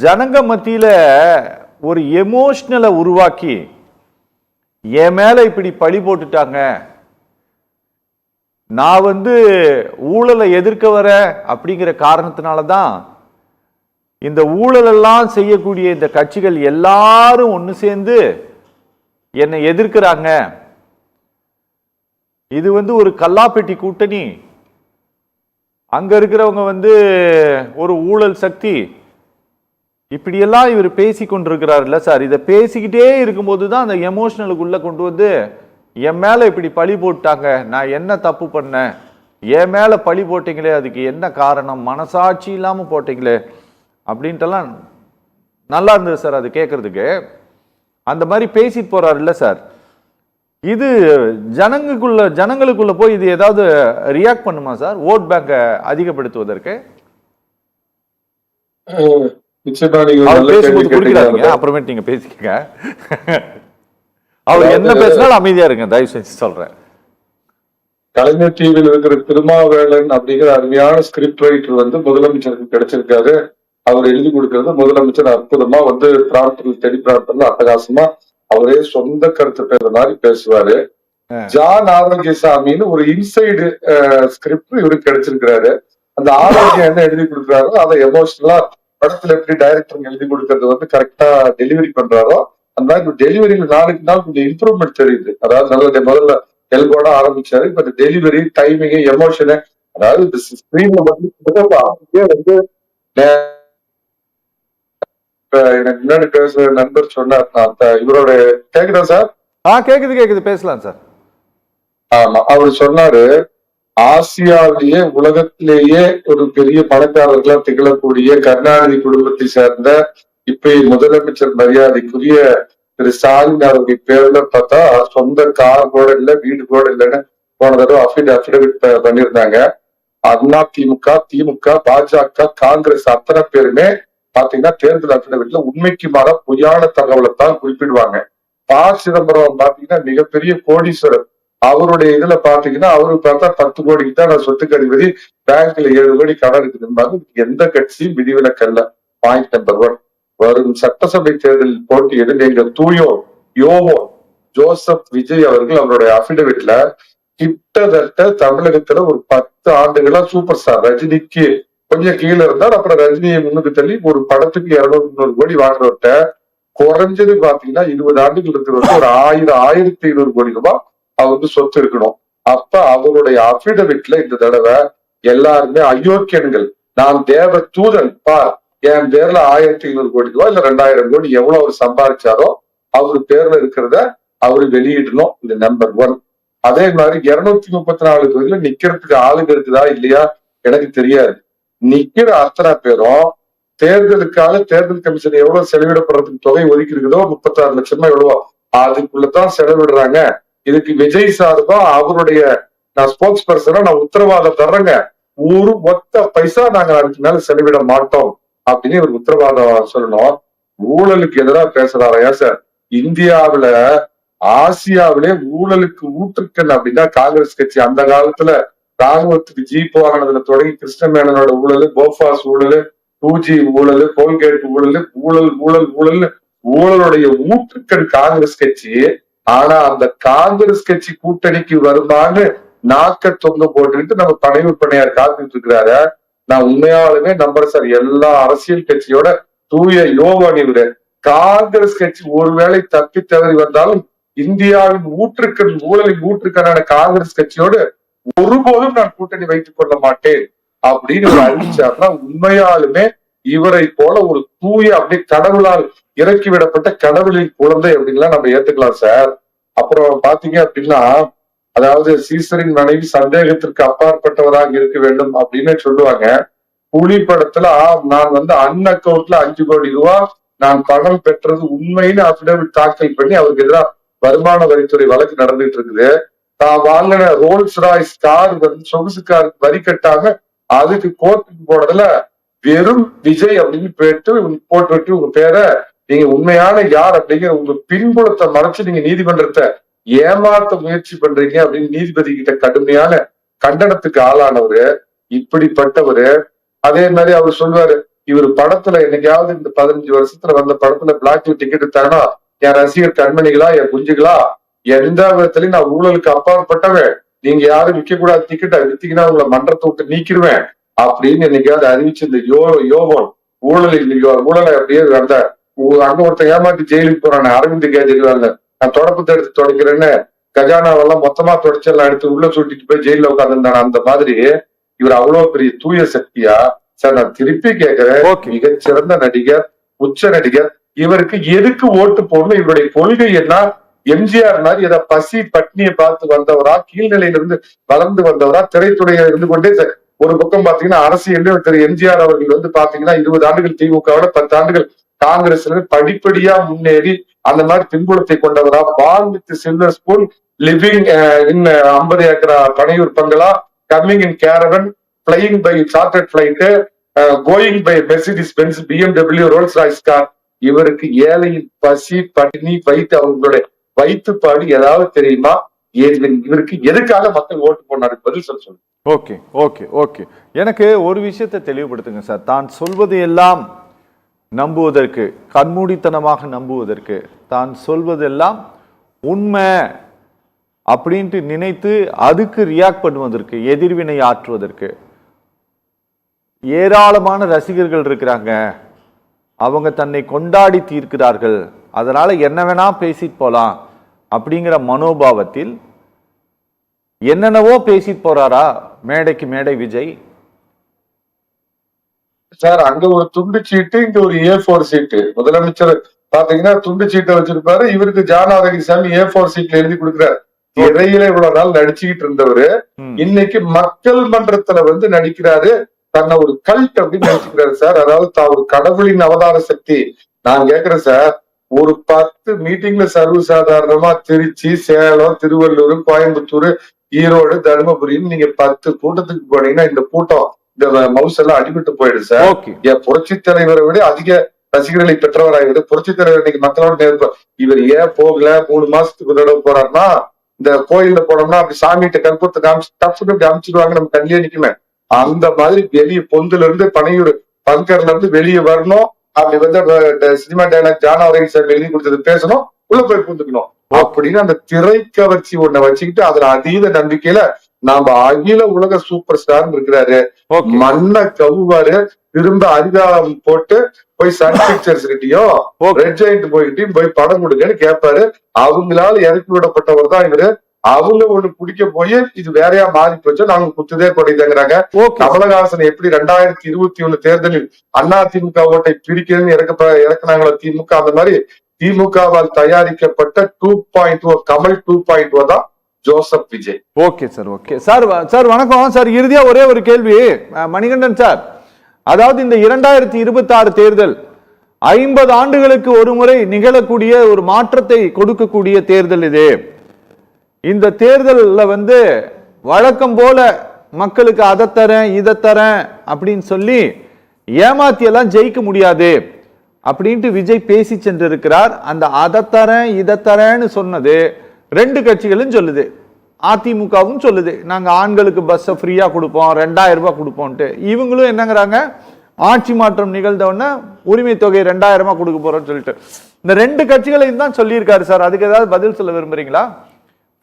ஜனங்க மத்தியில ஒரு எமோஷனலை உருவாக்கி என் மேல இப்படி பழி போட்டுட்டாங்க, நான் ஊழலை எதிர்க்க வர அப்படிங்கிற காரணத்தினாலதான் இந்த ஊழலெல்லாம் செய்யக்கூடிய இந்த கட்சிகள் எல்லாரும் ஒன்று சேர்ந்து என்னை எதிர்க்கிறாங்க. இது ஒரு கல்லாப்பெட்டி கூட்டணி. அங்க இருக்கிறவங்க ஒரு ஊழல் சக்தி. இப்படியெல்லாம் இவர் பேசி கொண்டிருக்கிறார்ல சார். இதை பேசிக்கிட்டே இருக்கும்போது தான் அந்த எமோஷனலுக்குள்ள கொண்டு என் மேல இப்படி பழி போட்டாங்க, நான் என்ன தப்பு பண்ணேன், என் மேல பழி போட்டீங்களே, அதுக்கு என்ன காரணம், மனசாட்சி இல்லாம போட்டீங்களே அப்படின்ட்டுலாம் நல்லா இருந்தது சார் அது கேட்கறதுக்கு. அந்த மாதிரி பேசிட்டு போறாரு இல்ல சார். இது ஜனங்களுக்குள்ள போய் இது ஏதாவது ரியாக்ட் பண்ணுமா சார், ஓட் பேங்க அதிகப்படுத்துவதற்கு? அப்புறமேட்டு நீங்க பேசிக்கங்க. அவர் என்ன பேசினாலும் அமைதியா இருங்க, தயவு செஞ்சு சொல்றேன். கலைஞர் டிவியில் இருக்கிற திருமாவேலன் அப்படிங்கிற அருமையான ஸ்கிரிப்ட் ரைட்டர் முதலமைச்சருக்கு கிடைச்சிருக்காரு. அவர் எழுதி கொடுக்கறது முதலமைச்சர் அற்புதமா தேடி பிரார்த்தனை அட்டகாசமா அவரே சொந்த கருத்து பேசுற மாதிரி பேசுவாரு. ஜான் ஆரோக்கியசாமின்னு ஒரு இன்சைடு ஸ்கிரிப்ட் இவருக்கு கிடைச்சிருக்கிறாரு. அந்த ஆரோக்கியம் என்ன எழுதி கொடுக்குறாரோ அதை எமோஷனலா படத்துல எப்படி டைரக்டர் எழுதி கொடுக்கறது கரெக்டா டெலிவரி பண்றாரோ அந்த மாதிரி டெலிவரியில நாளுக்கு நாள் கொஞ்சம் இம்ப்ரூவ்மெண்ட் தெரியுது. அதாவது முதல்ல எல்கோட ஆரம்பிச்சாரு, இப்ப இந்த டெலிவரி டைமிங் எமோஷனு, அதாவது ஸ்கிரீன்ல எனக்கு முன்னாடி பேசுற நண்பர் சொன்னார், இவரோட கேக்குதா சார்? கேக்குது பேசலாம் சார். ஆமா, அவர் சொன்னாரு ஆசியாவிலேயே உலகத்திலேயே ஒரு பெரிய பணக்காரர்களா திகழக்கூடிய கருணாநிதி குடும்பத்தை சேர்ந்த இப்ப முதலமைச்சர் மரியாதைக்குரிய திரு ஸ்டாலின் அவருடைய பேர்ல பார்த்தா சொந்த கார் கூட இல்ல, வீடு கூட இல்லைன்னு போன தடவை அபிடவிட் பண்ணியிருந்தாங்க. அண்ணா திமுக, திமுக, பாஜக, காங்கிரஸ் அத்தனை பேருமே பாத்தீங்கன்னா தேர்தல் அபிடவிட்ல உண்மைக்கு மாற பொய்யான தகவலை தான் குறிப்பிடுவாங்க. ப. சிதம்பரம் பாத்தீங்கன்னா மிகப்பெரிய கோடீஸ்வரர். அவருடைய இதுல பாத்தீங்கன்னா அவரு பார்த்தா 10 கோடிக்கு தான் நான் சொத்துக்கு அதிபதி, பேங்க்ல 7 கோடி கடன் இருக்குதுன்னு எந்த கட்சியும் விதிவிலக்கல்ல. Point number 1. வரும் சட்டசபை தேர்தலில் போட்டியிடும் எங்கள் யோகோ ஜோசப் விஜய் அவர்கள் அவருடைய அபிடவிட்ல கிட்டத்தட்ட தமிழகத்துல ஒரு 10 ஆண்டுகளா சூப்பர் ஸ்டார் ரஜினிக்கு கொஞ்சம் கீழே இருந்தார், அப்புறம் ரஜினியை முன்னுக்கு தள்ளி ஒரு படத்துக்கு 200-300 கோடி வாங்குறவர்கிட்ட குறைஞ்சது பாத்தீங்கன்னா 20 ஆண்டுகள் இருக்கிறவங்க ஒரு 1000-1500 கோடி ரூபாய் அவருக்கு சொத்து இருக்கணும். அப்ப அவருடைய அபிடவிட்ல இந்த தடவை எல்லாருமே அயோக்கியன்கள், நான் தேவ தூதன் பார், என் பேர்ல 1500 கோடி ரூபாய் இல்ல 2000 கோடி எவ்வளவு அவர் சம்பாதிச்சாரோ அவரு பேர்ல இருக்கிறத அவரு வெளியிடணும். இது நம்பர் 1. அதே மாதிரி 234 தொகுதியில நிக்கிறதுக்கு ஆளுங்க இருக்குதா இல்லையா எனக்கு தெரியாது. நிக்கிற அத்தனை பேரும் தேர்தலுக்காக தேர்தல் கமிஷன் எவ்வளவு செலவிடப்படுறதுக்கு தொகை ஒதுக்கி இருக்குதோ 36 லட்சமா எவ்வளவோ அதுக்குள்ளதான் செலவிடுறாங்க. இதுக்கு விஜய் சார்பா அவருடைய நான் ஸ்போக்ஸ் பர்சனா நான் உத்தரவாதம் தர்றேங்க, ஒரு ஒத்த பைசா நாங்க அதுக்கு மேல செலவிட மாட்டோம் அப்படின்னு இவர் உத்தரவாதம் சொல்லணும். ஊழலுக்கு எதிராக பேசுறாரையா சார்? இந்தியாவில ஆசியாவிலே ஊழலுக்கு ஊற்றுக்கண் அப்படின்னா காங்கிரஸ் கட்சி. அந்த காலத்துல ராணுவத்துக்கு ஜீப் வாங்கினதுல தொடங்கி கிருஷ்ணமேனனோட ஊழல், போபாஸ் ஊழல், 2G ஊழல், கோல்கேட் ஊழல், ஊழல் ஊழல் ஊழல் ஊழலுடைய ஊற்றுக்கண் காங்கிரஸ் கட்சி. ஆனா அந்த காங்கிரஸ் கட்சி கூட்டணிக்கு வருமானு நாக்க தொங்க போட்டுக்கிட்டு நம்ம பனைவு பண்ணையார் காத்துட்டு இருக்கிறாரு. நான் உண்மையாலுமே நம்புறேன் சார், எல்லா அரசியல் கட்சியோட தூய யோகான் இவரு. காங்கிரஸ் கட்சி ஒருவேளை தப்பி தவறி வந்தாலும் இந்தியாவின் ஊற்றுக்கண் ஊழலின் ஊற்றுக்கண்ணான காங்கிரஸ் கட்சியோடு ஒருபோதும் நான் கூட்டணி வைத்துக் கொள்ள மாட்டேன் அப்படின்னு அறிவிச்சாருன்னா உண்மையாலுமே இவரை போல ஒரு தூய அப்படியே கடவுளால் இறக்கி விடப்பட்ட கடவுளின் குழந்தை அப்படின்லாம் நம்ம ஏத்துக்கலாம் சார். அப்புறம் பாத்தீங்க அப்படின்னா, அதாவது சீசரின் மனைவி சந்தேகத்திற்கு அப்பாற்பட்டவராக இருக்க வேண்டும் அப்படின்னு சொல்லுவாங்க. புலி படத்துல நான் அன் அக்கௌண்ட்ல 5 கோடி ரூபாய் நான் பணம் பெற்றது உண்மைன்னு அபிடவிட் தாக்கல் பண்ணி அவருக்கு எதிராக வருமான வரித்துறை வழக்கு நடந்துட்டு இருக்குது. தான் வாங்கின ரோல்ஸ் ராய்ஸ் கார் சொகுசு காருக்கு வரி கட்டாம அதுக்கு கோர்ட்டுக்கு போனதுல வெறும் விஜய் அப்படின்னு போட்டு உங்க பேரை நீங்க உண்மையான யார் அப்படிங்கிற உங்க பின்புலத்தை மறைச்சு நீங்க நீதிமன்றத்தை ஏமாத்த முயற்சி பண்றீங்க அப்படின்னு நீதிபதி கிட்ட கடுமையான கண்டனத்துக்கு ஆளானவரு. இப்படிப்பட்டவரு அதே மாதிரி அவர் சொல்லுவாரு, இவர் படத்துல என்னைக்காவது இந்த 15 வருஷத்துல வந்த படத்துல பிளாக்ல டிக்கெட் எடுத்தாங்கன்னா என் ரசிகர் கண்மணிகளா, என் குஞ்சுகளா, எந்த விதத்துலயும் நான் ஊழலுக்கு அப்பாற்பட்டவன், நீங்க யாரும் விற்க கூடாது டிக்கெட்டை, வித்தீங்கன்னா உங்களை மன்றத்தை விட்டு நீக்கிடுவேன் அப்படின்னு என்னைக்காவது அறிவிச்சு இந்த யோகம் ஊழலை அப்படியே அந்த அங்க ஒருத்தன் ஏமாத்தி ஜெயிலுக்கு போறான அரவிந்த் கெஜ்ரிவால், நான் தொடப்பத்தை எடுத்து தொடக்கிறேன்னு கஜானாவெல்லாம் மொத்தமா தொடச்செல்லாம் எடுத்து உள்ள சுட்டிட்டு போய் ஜெயில உட்காந்துருந்தான. அந்த மாதிரி இவர் அவ்வளவு பெரிய தூய சக்தியா? சார் நான் திருப்பி கேட்கிறேன், மிகச்சிறந்த நடிகர், உச்ச நடிகர், இவருக்கு எதுக்கு ஓட்டு போடணும்? இவருடைய கொள்கை என்ன? எம்ஜிஆர் மாதிரி ஏதாவது பசி பட்னியை பார்த்து வந்தவரா, கீழ்நிலையில இருந்து வளர்ந்து வந்தவரா, திரைத்துறையில இருந்து கொண்டே ஒரு பக்கம் பாத்தீங்கன்னா அரசியல் திரு எம்ஜிஆர் அவர்கள் வந்து பாத்தீங்கன்னா 20 ஆண்டுகள் திமுகவோட 10 ஆண்டுகள் காங்கிரஸ்ல படிப்படியா முன்னேறி அந்த மாதிரி பின்புலத்தை கொண்டவரா, born with silver spoon, living in 50 ஏக்கரா பனையூர் பங்களா, coming in caravan, flying by chartered flight, going by Mercedes Benz, BMW, Rolls Royce car. இவருக்கு ஏழையின் பசி பட்டினி அவங்களுடைய வயிற்றுப்பாடு ஏதாவது தெரியுமா? இவருக்கு எதுக்காக மக்கள் ஓட்டு போனாரு? பதில் சொல்லுங்க. ஓகே ஓகே ஓகே எனக்கு ஒரு விஷயத்தை தெளிவுபடுத்துங்க சார். தான் சொல்வது எல்லாம் நம்புவதற்கு, கண்மூடித்தனமாக நம்புவதற்கு, தான் சொல்வதெல்லாம் உண்மை அப்படின்ட்டு நினைத்து அதுக்கு ரியாக்ட் பண்ணுவதற்கு, எதிர்வினை ஆற்றுவதற்கு ஏராளமான ரசிகர்கள் இருக்கிறாங்க. அவங்க தன்னை கொண்டாடி தீர்க்கிறார்கள், அதனால என்ன வேணா பேசிட்டு போலாம் அப்படிங்கிற மனோபாவத்தில் என்னென்னவோ பேசிட்டு போறாரா மேடைக்கு மேடை விஜய்? சார் அங்க ஒரு துண்டு சீட்டு, இங்க ஒரு A4 சீட்டு. முதலமைச்சர் பாத்தீங்கன்னா துண்டு சீட்டை வச்சிருப்பாரு, இவருக்கு ஜான் ஆரோக்கியசாமி A4 சீட்ல எழுதி கொடுக்குறாரு. இடையில இவ்வளவு நாள் நடிச்சுக்கிட்டு இருந்தவரு இன்னைக்கு மக்கள் மன்றத்துல வந்து நடிக்கிறாரு, தன்னை ஒரு கல்ட் அப்படின்னு நினைச்சுக்கிறாரு சார். அதாவது தான் ஒரு கடவுளின் அவதார சக்தி. நான் கேக்குறேன் சார், ஒரு 10 மீட்டிங்ல சர்வசாதாரணமா திருச்சி, சேலம், திருவள்ளூர், கோயம்புத்தூர், ஈரோடு, தருமபுரின்னு நீங்க 10 கூட்டத்துக்கு போனீங்கன்னா இந்த கூட்டம், இந்த மவுஸ் எல்லாம் அடிபட்டு போயிடுது சார். என் புரட்சி தலைவரை விட அதிக ரசிகர்களை பெற்றவராகிறது புரட்சி தலைவர். இன்னைக்கு மக்களோட நேர்ப்பு. இவர் ஏன் போகல? 3 மாசத்துக்கு ஒரு தடவை போறாருன்னா, இந்த கோயில்ல போனோம்னா அப்படி சாமிகிட்ட கற்பூரத்தை காமிச்சு டப்புன்னு அப்படி அமிச்சிடுவாங்க, நம்ம கண்ணிலே நிக்குமே. அந்த மாதிரி வெளியே பொந்துல இருந்து பனையூர் பங்கர்ல இருந்து வெளியே வரணும். அப்படி வந்து சினிமா டைலாக் ஜான் ஆரோக்கியசாமி எழுதி கொடுத்தது பேசணும், உள்ள போய் புந்துக்கணும் அப்படின்னு அந்த திரைக்கவர்ச்சி ஒண்ண வச்சுக்கிட்டு அதுல அதீத நம்பிக்கையில நாம அகில உலக சூப்பர் ஸ்டார் இருக்கிறாரு, மண்ணை கவுவாரு, திரும்ப அதிகாரம் போட்டு போய் சன் பிக்சர்ஸ் கிட்டையும் ரெட் ஜெயிண்ட் போய்கிட்டையும் போய் படம் கொடுங்கன்னு கேட்பாரு. அவங்களால இறக்கி விடப்பட்டவர் தான் இவரு. அவங்க ஒண்ணு குடிக்க போய் இது வேறையா மாறி போச்சோ, நாங்க குத்துதே கொடைதாங்கிறாங்க. கமலஹாசன் எப்படி 2021 தேர்தலில் அதிமுக ஓட்டை பிரிக்கிறேன்னு இறக்குனாங்களோ திமுக, அந்த மாதிரி திமுகவால் தயாரிக்கப்பட்ட 2.0 கமல் 2.0 தான் Joseph Vijay. Okay sir, okay sir. Sir வணக்கம் சார். இறுதியா ஒரே ஒரு கேள்வி மணிகண்டன் சார். அதாவது இந்த 2026 தேர்தல் 50 ஆண்டுகளுக்கு ஒரு முறை நிகழக்கூடிய ஒரு மாற்றத்தை கொடுக்கக்கூடிய தேர்தல் இது. இந்த தேர்தல்ல வந்து வழக்கம் போல மக்களுக்கு அதை தரேன் இதை தரேன் அப்படின்னு சொல்லி ஏமாத்தியெல்லாம் ஜெயிக்க முடியாது அப்படின்ட்டு விஜய் பேசி சென்றிருக்கிறார். அந்த அதை தரேன் இதை தரேன்னு சொன்னது 2 கட்சிகளும் சொல்லுது. அதிமுகவும் சொல்லுது, நாங்க ஆண்களுக்கு பஸ் ஃப்ரீயா கொடுப்போம், 2000 ரூபாய் கொடுப்போம்ட்டு. இவங்களும் என்னங்கிறாங்க, ஆட்சி மாற்றம் நிகழ்ந்தவொடனே உரிமை தொகை 2000 ரூபாய் கொடுக்க போறோம்னு சொல்லிட்டு இந்த 2 கட்சிகளையும் தான் சொல்லியிருக்காரு சார். அதுக்கு ஏதாவது பதில் சொல்ல விரும்புறீங்களா?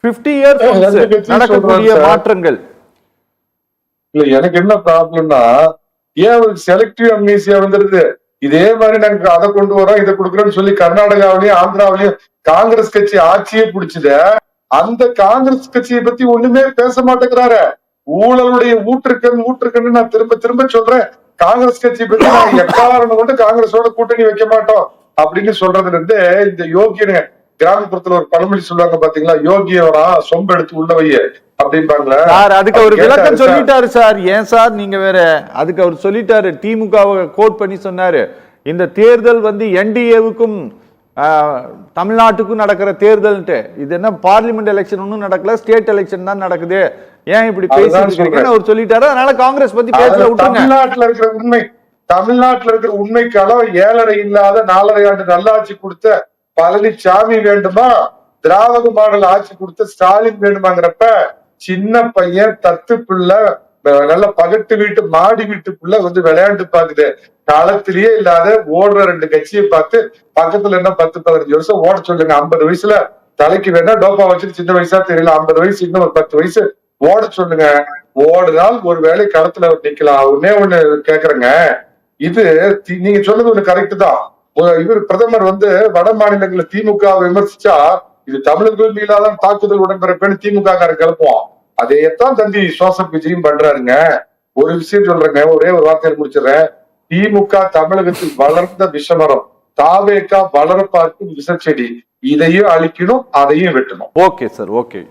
50 இயர்ஸ் நடக்கக்கூடிய மாற்றங்கள் இல்ல. எனக்கு என்ன ப்ராப்ளம்னா, ஏன் ஒரு செலக்டிவ் அம்னீசியா வந்துருது? இதே மாதிரி நாங்க அதை கொண்டு வரோம் இதை கொடுக்குறோம்னு சொல்லி கர்நாடகாவிலயும் ஆந்திராவிலயும் காங்கிரஸ் கட்சி ஆட்சியே பிடிச்சத, அந்த காங்கிரஸ் கட்சியை பத்தி ஒண்ணுமே பேச மாட்டேங்கிறாரு. ஊழலுடைய ஊற்றுக்கண்ணு நான் திரும்ப திரும்ப சொல்றேன். காங்கிரஸ் கட்சியை பத்தி நான் எக்காரணம் கொண்டு காங்கிரஸோட கூட்டணி வைக்க மாட்டோம் அப்படின்னு சொல்றதுல இருந்து, இந்த யோகியனுங்க கிராமப்புறத்துல ஒரு பழமொழி சொல்லுவாங்க பாத்தீங்களா, யோகியவரா சொம்ப எடுத்து உள்ள வைய அப்படின்பாங்களா. அதுக்கு அவர் விளக்கம் சொல்லிட்டாரு சார். ஏன் சார் நீங்க வேற? அதுக்கு அவர் சொல்லிட்டாரு, திமுகவை கோட் பண்ணி சொன்னாரு, இந்த தேர்தல் வந்து என்டிஏவுக்கும் தமிழ்நாட்டுக்கும் நடக்கிற தேர்தல்ட்டு. இது என்ன பார்லிமெண்ட் எலெக்ஷன் ஒன்னும் நடக்கல, ஸ்டேட் எலெக்ஷன் தான் நடக்குது. ஏன் இப்படி பேசிட்டு அவர் சொல்லிட்டாரு. அதனால காங்கிரஸ் பத்தி பேசல விட்டுருங்க. தமிழ்நாட்டுல இருக்கிற உண்மைக்காலம் 7.5 இல்லாத 4.5 ஆண்டு நல்லாட்சி கொடுத்த பழனிசாமி வேண்டுமா, திராவிட மாடல் ஆட்சி கொடுத்த ஸ்டாலின் வேண்டுமாங்கிறப்ப சின்ன பையன் தத்து பிள்ளை நல்ல பகட்டு வீட்டு மாடி வீட்டுக்குள்ள வந்து விளையாண்டு பாக்குது. களத்திலேயே இல்லாத ஓடுற 2 கட்சியை பார்த்து பக்கத்துல என்ன 10-15 வருஷம் ஓட சொல்லுங்க. 50 வயசுல தலைக்கு வேணா டோப்பா வச்சுட்டு சின்ன வயசா தெரியல, 50 வயசு இன்னும் ஒரு 10 வயசு ஓட சொல்லுங்க. ஓடுனால் ஒரு வேளை களத்துல நிக்கலாம். ஒன்னே ஒண்ணு கேக்குறேங்க, இது நீங்க சொன்னது ஒண்ணு கரெக்ட் தான். இவர் பிரதமர் வந்து வட மாநிலங்கள்ல திமுக விமர்சிச்சா இது தமிழர்கள் மீதாதான் தாக்குதல் உடன்பிறப்பேன்னு திமுக காரன் கிளப்புவான். அதையத்தான் தம்பி ஜோசப் விஜயும் பண்றாருங்க. ஒரு விஷயம் சொல்றேங்க, ஒரே ஒரு வார்த்தையில் முடிச்சிடுறேன். திமுக தமிழகத்தில் வளர்ந்த விஷமரம், தாவேகா வளர பார்க்கும் விஷச்செடி. இதையும் அழிக்கணும், அதையும் வெட்டணும். Okay sir, okay.